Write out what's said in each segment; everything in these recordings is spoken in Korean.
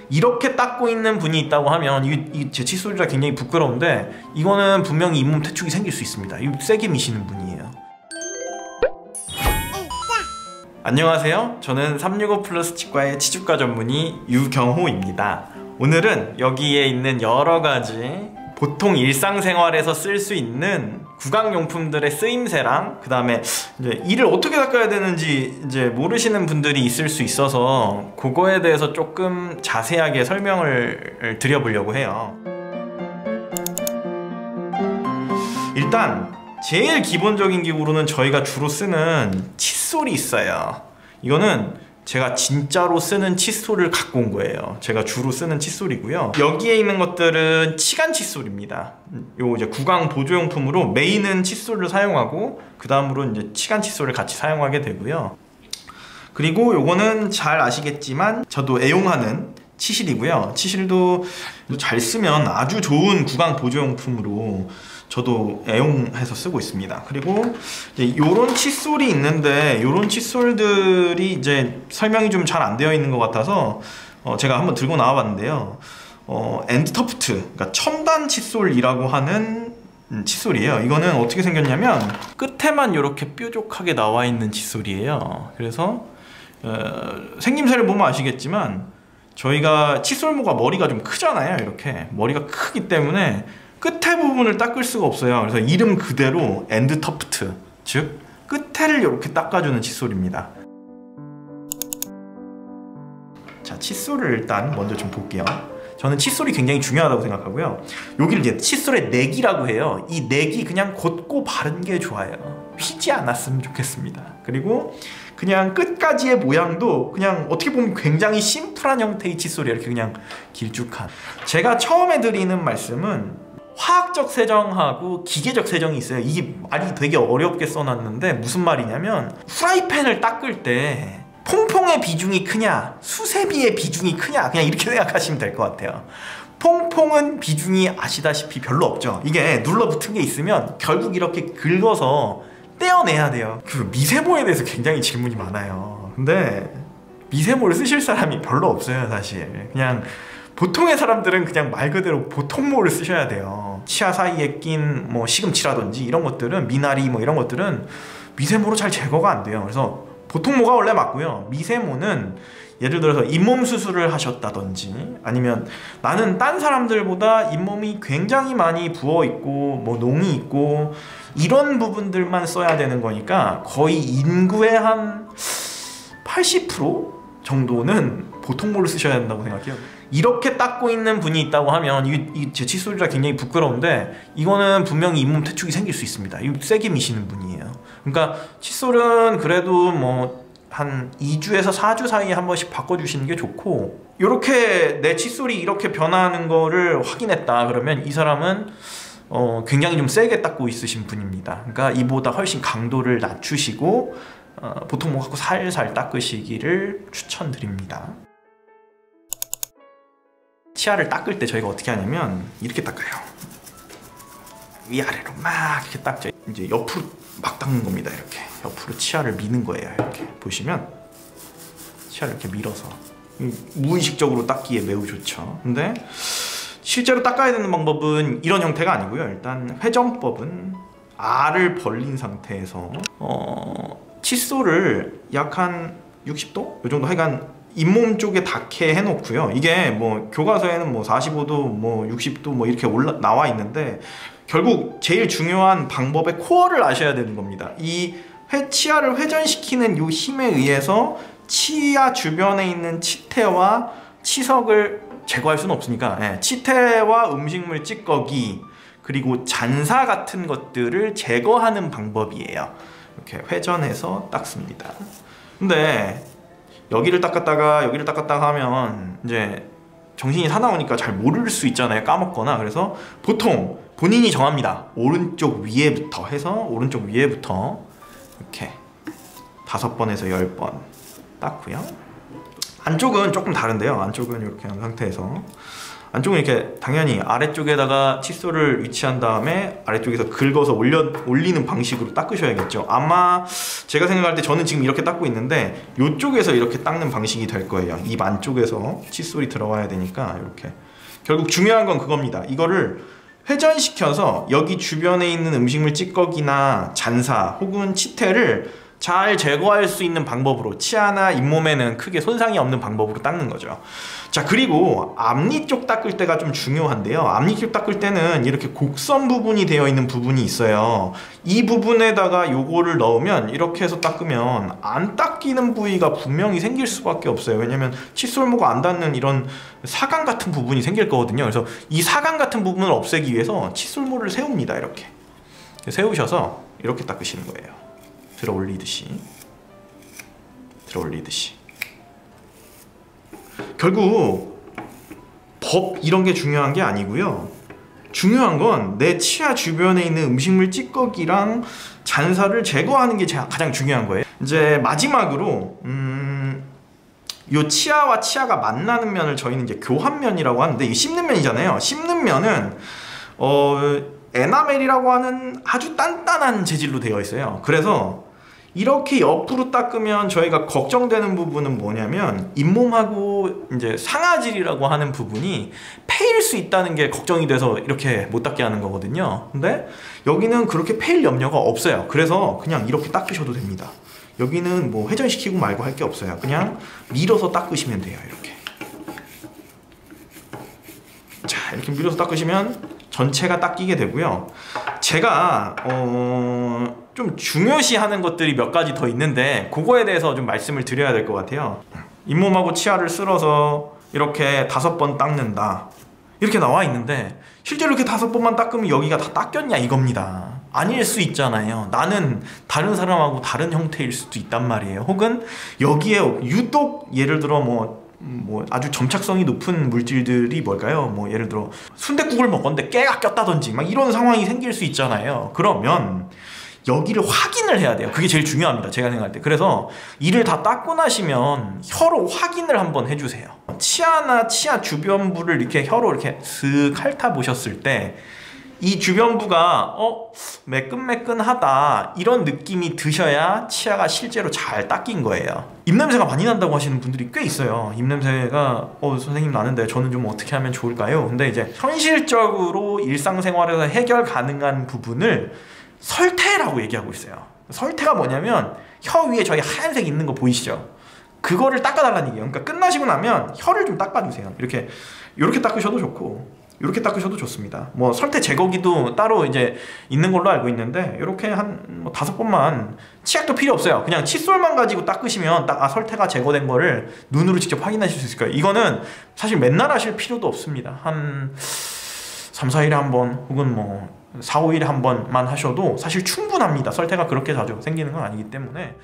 이렇게 닦고 있는 분이 있다고 하면 제 칫솔이라 굉장히 부끄러운데 이거는 분명히 잇몸 퇴축이 생길 수 있습니다. 이거 세게 미시는 분이에요. 안녕하세요. 저는 365 플러스 치과의 치주과 전문의 유경호입니다. 오늘은 여기에 있는 여러가지 보통 일상생활에서 쓸 수 있는 구강용품들의 쓰임새랑 그 다음에 이제 이를 어떻게 닦아야 되는지 이제 모르시는 분들이 있을 수 있어서 그거에 대해서 조금 자세하게 설명을 드려보려고 해요. 일단 제일 기본적인 기구로는 저희가 주로 쓰는 칫솔이 있어요. 이거는 제가 진짜로 쓰는 칫솔을 갖고 온 거예요. 제가 주로 쓰는 칫솔이고요. 여기에 있는 것들은 치간 칫솔입니다. 요 이제 구강 보조용품으로 메인은 칫솔을 사용하고 그 다음으로 이제 치간 칫솔을 같이 사용하게 되고요. 그리고 요거는 잘 아시겠지만 저도 애용하는 치실이고요. 치실도 잘 쓰면 아주 좋은 구강 보조용품으로 저도 애용해서 쓰고 있습니다. 그리고 이제 요런 칫솔이 있는데 요런 칫솔들이 이제 설명이 좀 잘 안 되어 있는 것 같아서 제가 한번 들고 나와 봤는데요. 엔드터프트, 그러니까 첨단 칫솔이라고 하는 칫솔이에요. 이거는 어떻게 생겼냐면 끝에만 이렇게 뾰족하게 나와 있는 칫솔이에요. 그래서 생김새를 보면 아시겠지만 저희가 칫솔모가 머리가 좀 크잖아요. 이렇게 머리가 크기 때문에 끝에 부분을 닦을 수가 없어요. 그래서 이름 그대로 엔드터프트, 즉 끝에를 이렇게 닦아주는 칫솔입니다. 자, 칫솔을 일단 먼저 좀 볼게요. 저는 칫솔이 굉장히 중요하다고 생각하고요. 여기를 이제 칫솔의 넥이라고 해요. 이 넥이 그냥 곧고 바른 게 좋아요. 휘지 않았으면 좋겠습니다. 그리고 그냥 끝까지의 모양도 그냥 어떻게 보면 굉장히 심플한 형태의 칫솔이 이렇게 그냥 길쭉한. 제가 처음에 드리는 말씀은 화학적 세정하고 기계적 세정이 있어요. 이게 말이 되게 어렵게 써놨는데 무슨 말이냐면 후라이팬을 닦을 때 퐁퐁의 비중이 크냐 수세미의 비중이 크냐 그냥 이렇게 생각하시면 될 것 같아요. 퐁퐁은 비중이 아시다시피 별로 없죠. 이게 눌러붙은 게 있으면 결국 이렇게 긁어서 떼어내야 돼요. 그 미세모에 대해서 굉장히 질문이 많아요. 근데 미세모를 쓰실 사람이 별로 없어요. 사실 그냥 보통의 사람들은 그냥 말 그대로 보통모를 쓰셔야 돼요. 치아 사이에 낀 뭐 시금치라든지 이런 것들은 미나리 뭐 이런 것들은 미세모로 잘 제거가 안 돼요. 그래서 보통모가 원래 맞고요. 미세모는 예를 들어서 잇몸 수술을 하셨다든지 아니면 나는 딴 사람들보다 잇몸이 굉장히 많이 부어있고 뭐 농이 있고 이런 부분들만 써야 되는 거니까 거의 인구의 한 80% 정도는 보통모를 쓰셔야 된다고 생각해요. 이렇게 닦고 있는 분이 있다고 하면 제 칫솔이라 굉장히 부끄러운데 이거는 분명히 잇몸 퇴축이 생길 수 있습니다. 이거 세게 미시는 분이에요. 그러니까 칫솔은 그래도 뭐 한 2주에서 4주 사이에 한 번씩 바꿔주시는 게 좋고 이렇게 내 칫솔이 이렇게 변하는 거를 확인했다 그러면 이 사람은 굉장히 좀 세게 닦고 있으신 분입니다. 그러니까 이보다 훨씬 강도를 낮추시고 보통 뭐 갖고 살살 닦으시기를 추천드립니다. 치아를 닦을 때 저희가 어떻게 하냐면 이렇게 닦아요. 위아래로 막 이렇게 닦죠. 이제 옆으로 막 닦는 겁니다. 이렇게 옆으로 치아를 미는 거예요. 이렇게 보시면 치아를 이렇게 밀어서 무의식적으로 닦기에 매우 좋죠. 근데 실제로 닦아야 되는 방법은 이런 형태가 아니고요. 일단 회전법은 알을 벌린 상태에서 칫솔을 약 한 60도? 이 정도 하여간 잇몸 쪽에 닿게 해놓고요. 이게 뭐 교과서에는 뭐 45도, 뭐 60도 뭐 이렇게 나와 있는데 결국 제일 중요한 방법의 코어를 아셔야 되는 겁니다. 이 치아를 회전시키는 이 힘에 의해서 치아 주변에 있는 치태와 치석을 제거할 수는 없으니까 치태와 음식물 찌꺼기 그리고 잔사 같은 것들을 제거하는 방법이에요. 이렇게 회전해서 닦습니다. 근데 여기를 닦았다가 여기를 닦았다가 하면 이제 정신이 사나우니까 잘 모를 수 있잖아요. 까먹거나. 그래서 보통 본인이 정합니다. 오른쪽 위에부터 해서 오른쪽 위에부터 이렇게 5번에서 10번 닦고요. 안쪽은 조금 다른데요. 안쪽은 이렇게 한 상태에서 안쪽은 이렇게 당연히 아래쪽에다가 칫솔을 위치한 다음에 아래쪽에서 긁어서 올리는 방식으로 닦으셔야겠죠. 아마 제가 생각할 때 저는 지금 이렇게 닦고 있는데 이쪽에서 이렇게 닦는 방식이 될 거예요. 입 안쪽에서 칫솔이 들어와야 되니까 이렇게. 결국 중요한 건 그겁니다. 이거를 회전시켜서 여기 주변에 있는 음식물 찌꺼기나 잔사 혹은 치태를 잘 제거할 수 있는 방법으로, 치아나 잇몸에는 크게 손상이 없는 방법으로 닦는 거죠. 자, 그리고 앞니 쪽 닦을 때가 좀 중요한데요. 앞니 쪽 닦을 때는 이렇게 곡선 부분이 되어 있는 부분이 있어요. 이 부분에다가 요거를 넣으면 이렇게 해서 닦으면 안 닦이는 부위가 분명히 생길 수밖에 없어요. 왜냐면 칫솔모가 안 닿는 이런 사각 같은 부분이 생길 거거든요. 그래서 이 사각 같은 부분을 없애기 위해서 칫솔모를 세웁니다. 이렇게 세우셔서 이렇게 닦으시는 거예요. 들어 올리듯이. 결국 법 이런 게 중요한 게 아니고요. 중요한 건 내 치아 주변에 있는 음식물 찌꺼기랑 잔사를 제거하는 게 가장 중요한 거예요. 이제 마지막으로 요 치아와 치아가 만나는 면을 저희는 이제 교환면이라고 하는데, 이게 씹는 면이잖아요. 씹는 면은 에나멜이라고 하는 아주 단단한 재질로 되어 있어요. 그래서 이렇게 옆으로 닦으면 저희가 걱정되는 부분은 뭐냐면 잇몸하고 이제 상아질이라고 하는 부분이 패일 수 있다는 게 걱정이 돼서 이렇게 못 닦게 하는 거거든요. 근데 여기는 그렇게 패일 염려가 없어요. 그래서 그냥 이렇게 닦으셔도 됩니다. 여기는 뭐 회전시키고 말고 할 게 없어요. 그냥 밀어서 닦으시면 돼요. 이렇게. 자, 이렇게 밀어서 닦으시면 전체가 닦이게 되고요. 제가 좀 중요시하는 것들이 몇 가지 더 있는데 그거에 대해서 좀 말씀을 드려야 될 것 같아요. 잇몸하고 치아를 쓸어서 이렇게 5번 닦는다 이렇게 나와 있는데, 실제로 이렇게 5번만 닦으면 여기가 다 닦였냐 이겁니다. 아닐 수 있잖아요. 나는 다른 사람하고 다른 형태일 수도 있단 말이에요. 혹은 여기에 유독 예를 들어 뭐 아주 점착성이 높은 물질들이 뭘까요? 뭐 예를 들어 순댓국을 먹었는데 깨가 꼈다든지 막 이런 상황이 생길 수 있잖아요. 그러면 여기를 확인을 해야 돼요. 그게 제일 중요합니다. 제가 생각할 때. 그래서 이를 다 닦고 나시면 혀로 확인을 한번 해주세요. 치아나 치아 주변부를 이렇게 혀로 이렇게 슥 핥아 보셨을 때 이 주변부가 매끈매끈하다 이런 느낌이 드셔야 치아가 실제로 잘 닦인 거예요. 입냄새가 많이 난다고 하시는 분들이 꽤 있어요. 입냄새가 선생님 나는데 저는 좀 어떻게 하면 좋을까요? 근데 이제 현실적으로 일상생활에서 해결 가능한 부분을 설태라고 얘기하고 있어요. 설태가 뭐냐면 혀 위에 저희 하얀색 있는 거 보이시죠? 그거를 닦아달라는 얘기예요. 그러니까 끝나시고 나면 혀를 좀 닦아주세요. 이렇게 닦으셔도 좋고 이렇게 닦으셔도 좋습니다. 뭐 설태 제거기도 따로 이제 있는 걸로 알고 있는데 이렇게 한 5번만, 치약도 필요 없어요. 그냥 칫솔만 가지고 닦으시면 딱 설태가 제거된 거를 눈으로 직접 확인하실 수 있을 거예요. 이거는 사실 맨날 하실 필요도 없습니다. 한 3, 4일에 한 번 혹은 뭐 4, 5일에 한 번만 하셔도 사실 충분합니다. 설태가 그렇게 자주 생기는 건 아니기 때문에.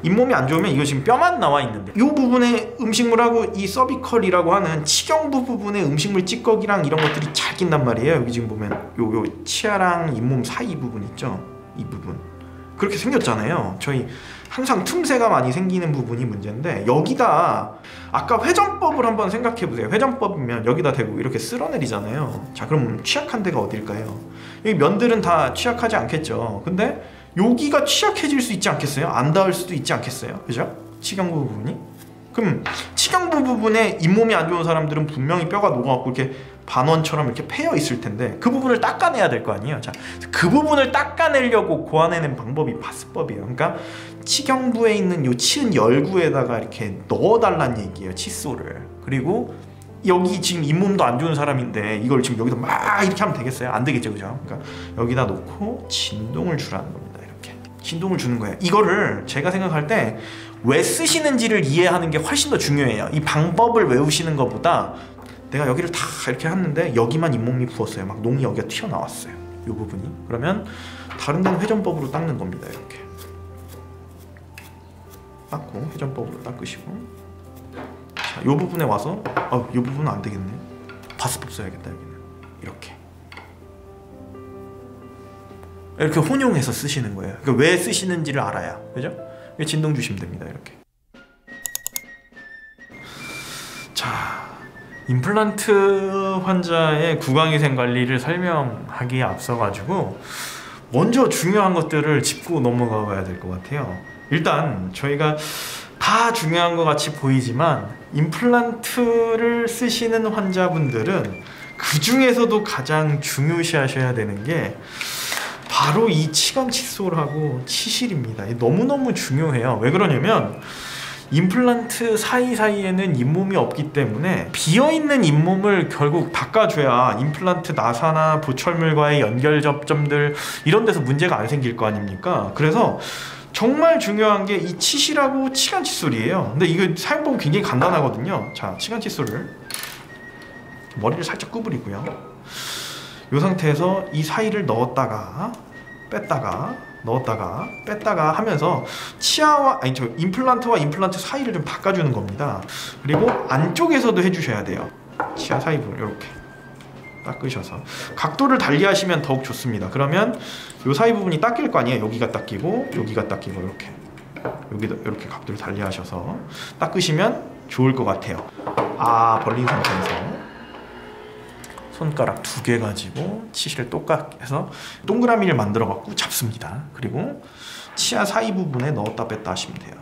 잇몸이 안 좋으면 이거 지금 뼈만 나와 있는데 이 부분에 음식물하고 이 서비컬이라고 하는 치경부 부분에 음식물 찌꺼기랑 이런 것들이 잘 낀단 말이에요. 여기 지금 보면 요 치아랑 잇몸 사이 부분 있죠? 이 부분 그렇게 생겼잖아요. 저희 항상 틈새가 많이 생기는 부분이 문제인데, 여기다 아까 회전법을 한번 생각해 보세요. 회전법이면 여기다 대고 이렇게 쓸어내리잖아요. 자, 그럼 취약한 데가 어딜까요? 여기 면들은 다 취약하지 않겠죠. 근데 여기가 취약해질 수 있지 않겠어요? 안 닿을 수도 있지 않겠어요? 그죠? 치경부 부분이? 그럼 치경부 부분에 잇몸이 안 좋은 사람들은 분명히 뼈가 녹아갖고 이렇게 반원처럼 이렇게 패여 있을 텐데 그 부분을 닦아내야 될 거 아니에요. 자, 그 부분을 닦아내려고 고안해낸 방법이 파스법이에요. 그러니까 치경부에 있는 요 치은 열구에다가 이렇게 넣어달라는 얘기예요. 칫솔을. 그리고 여기 지금 잇몸도 안 좋은 사람인데 이걸 지금 여기다 막 이렇게 하면 되겠어요? 안 되겠죠, 그죠? 그러니까 여기다 놓고 진동을 주라는 겁니다. 이렇게 진동을 주는 거예요. 이거를 제가 생각할 때 왜 쓰시는지를 이해하는 게 훨씬 더 중요해요. 이 방법을 외우시는 것보다 내가 여기를 다 이렇게 했는데 여기만 잇몸이 부었어요. 막 농이 여기가 튀어나왔어요. 이 부분이. 그러면 다른 데는 회전법으로 닦는 겁니다. 이렇게 닦고 회전법으로 닦으시고, 자, 이 부분에 와서 이 부분은 안 되겠네. 파스법 써야겠다. 여기는 이렇게 혼용해서 쓰시는 거예요. 그러니까 왜 쓰시는지를 알아야, 그죠? 진동 주시면 됩니다. 이렇게. 자, 임플란트 환자의 구강위생 관리를 설명하기에 앞서가지고 먼저 중요한 것들을 짚고 넘어가 봐야 될 것 같아요. 일단 저희가 다 중요한 것 같이 보이지만 임플란트를 쓰시는 환자분들은 그 중에서도 가장 중요시하셔야 되는 게 바로 이 치관 칫솔하고 치실입니다. 너무너무 중요해요. 왜 그러냐면 임플란트 사이사이에는 잇몸이 없기 때문에 비어있는 잇몸을 결국 닦아줘야 임플란트 나사나 보철물과의 연결 접점들 이런 데서 문제가 안 생길 거 아닙니까? 그래서 정말 중요한 게 이 치실하고 치관 칫솔이에요. 근데 이거 사용법은 굉장히 간단하거든요. 자, 치관 칫솔을 머리를 살짝 구부리고요. 이 상태에서 이 사이를 넣었다가 뺐다가 넣었다가 뺐다가 하면서 치아와 임플란트와 임플란트 사이를 좀 닦아주는 겁니다. 그리고 안쪽에서도 해주셔야 돼요. 치아 사이 부분 이렇게 닦으셔서 각도를 달리 하시면 더욱 좋습니다. 그러면 이 사이 부분이 닦일 거 아니에요. 여기가 닦이고 여기가 닦이고 이렇게 여기도 이렇게 각도를 달리 하셔서 닦으시면 좋을 것 같아요. 벌린 상태에서 손가락 2개 가지고 치실을 똑같아서 동그라미를 만들어 갖고 잡습니다. 그리고 치아 사이 부분에 넣었다 뺐다 하시면 돼요.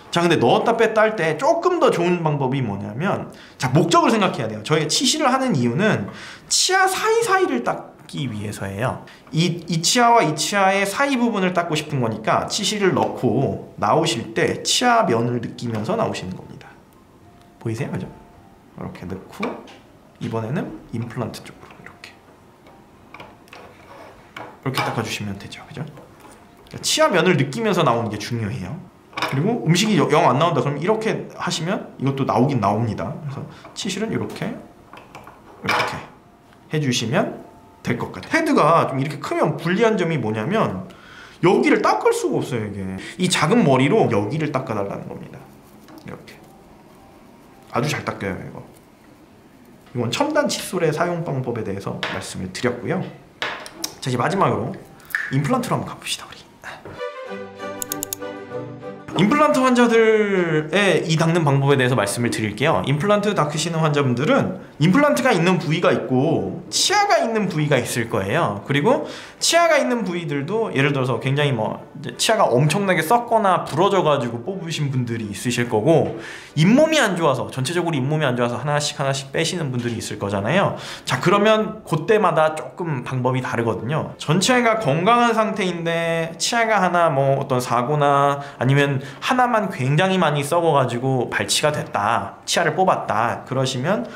자, 근데 넣었다 뺐다 할 때 조금 더 좋은 방법이 뭐냐면, 자, 목적을 생각해야 돼요. 저희가 치실을 하는 이유는 치아 사이사이를 닦기 위해서예요. 이 치아와 이 치아의 사이 부분을 닦고 싶은 거니까 치실을 넣고 나오실 때 치아 면을 느끼면서 나오시는 겁니다. 보이세요? 그죠? 이렇게 넣고 이번에는 임플란트 쪽으로 이렇게 닦아주시면 되죠. 그죠? 치아 면을 느끼면서 나오는 게 중요해요. 그리고 음식이 영 안 나온다 그러면 이렇게 하시면 이것도 나오긴 나옵니다. 그래서 치실은 이렇게 해주시면 될 것 같아요. 헤드가 좀 이렇게 크면 불리한 점이 뭐냐면 여기를 닦을 수가 없어요. 이게 이 작은 머리로 여기를 닦아달라는 겁니다. 이렇게 아주 잘 닦여요. 이건 첨단 칫솔의 사용 방법에 대해서 말씀을 드렸고요. 자, 이제 마지막으로 임플란트로 한번 가봅시다. 우리 임플란트 환자들의 이 닦는 방법에 대해서 말씀을 드릴게요. 임플란트 닦으시는 환자분들은 임플란트가 있는 부위가 있고 치아가 있는 부위가 있을 거예요. 그리고 치아가 있는 부위들도 예를 들어서 굉장히 치아가 엄청나게 썩거나 부러져 가지고 뽑으신 분들이 있으실 거고, 잇몸이 안 좋아서 전체적으로 잇몸이 안 좋아서 하나씩 빼시는 분들이 있을 거잖아요. 자, 그러면 그때마다 조금 방법이 다르거든요. 전체가 건강한 상태인데 치아가 하나 어떤 사고나 아니면 하나만 굉장히 많이 썩어가지고 발치가 됐다, 치아를 뽑았다 그러시면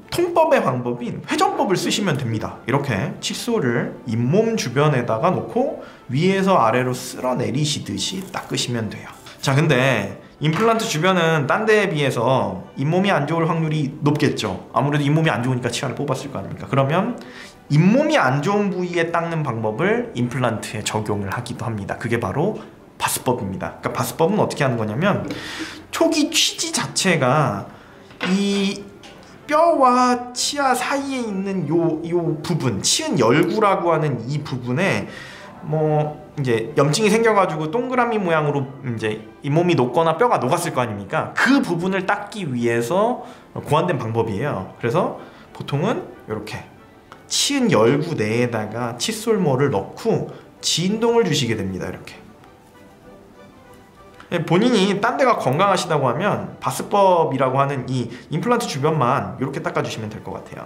통법의 방법인 회전법을 쓰시면 됩니다. 이렇게 칫솔을 잇몸 주변에다가 놓고 위에서 아래로 쓸어 내리시듯이 닦으시면 돼요. 자, 근데 임플란트 주변은 딴 데에 비해서 잇몸이 안 좋을 확률이 높겠죠. 아무래도 잇몸이 안 좋으니까 치아를 뽑았을 거 아닙니까? 그러면 잇몸이 안 좋은 부위에 닦는 방법을 임플란트에 적용을 하기도 합니다. 그게 바로 바스법입니다. 그러니까 바스법은 어떻게 하는 거냐면, 초기 취지 자체가 이 뼈와 치아 사이에 있는 요 부분, 치은 열구라고 하는 이 부분에 이제 염증이 생겨가지고 동그라미 모양으로 이제 잇몸이 녹거나 뼈가 녹았을 거 아닙니까? 그 부분을 닦기 위해서 고안된 방법이에요. 그래서 보통은 이렇게 치은 열구 내에다가 칫솔모를 넣고 진동을 주시게 됩니다. 이렇게 본인이 딴 데가 건강하시다고 하면 바스법이라고 하는 이 임플란트 주변만 이렇게 닦아주시면 될 것 같아요.